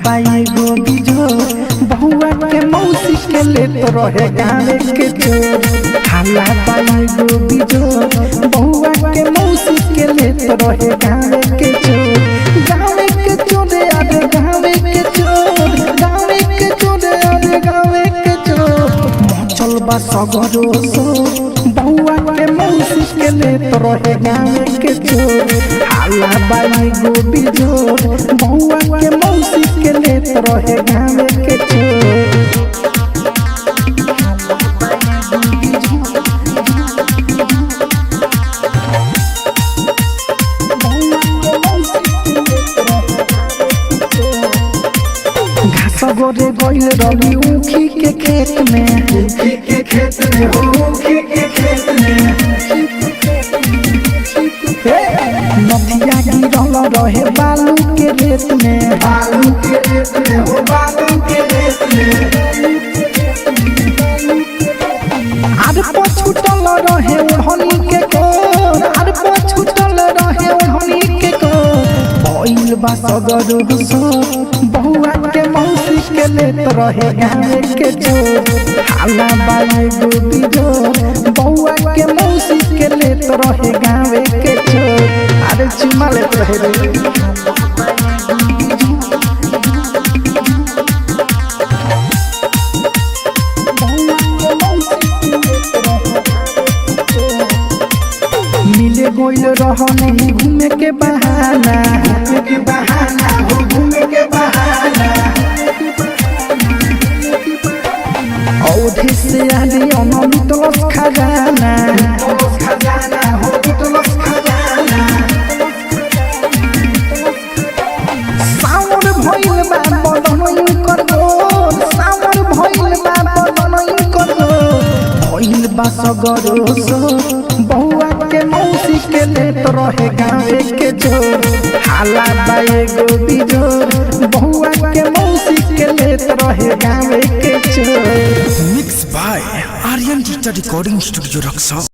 बाई गो बिजोर बहुआ के मौसी के लेत रहे गावे के चोर हाला बाई गो बिजोर बहुआ के मौसी के लेत रहे गावे के चोर गावे के चोर अरे गावे के चोर गावे के चोर अरे गावे के चोर मचल बा सगरो सो बहुआ के मौसी के लेत रहे गावे के चोर हाला बाई गो बिजोर बहुआ के मौसी के लेत रहे गावे के चोर सगोरे गइल रही ऊखी के खेत में नदिया गिरल रहे बालू के रेत में आर पछुटल रहे ओढ़नी के कोर आर पछुटल रहे ओढ़नी के कोर भइल बा सगरो सो बहुआ के मौसी के लेत रहे गावे के चोर हाला बाई गो बिजोर बहुआ के मौसी के लेत रहे गावे के चोर अरे चुमा लेत रहे रे मिले गोइल रहने घूमे के बहाना औधे से आली अमृत खजाना सावर भइल बा बदनई करबो सावर भइल बा बदनई करबो भइल बा सगरो सो बहुआ के मौसी के लेत रहे गावे के चोर हाला बाई गो बिजोर बहुआ के मौसी के लेत रहे गावे के चोर mix by Aryan digital recording studio Raxaul.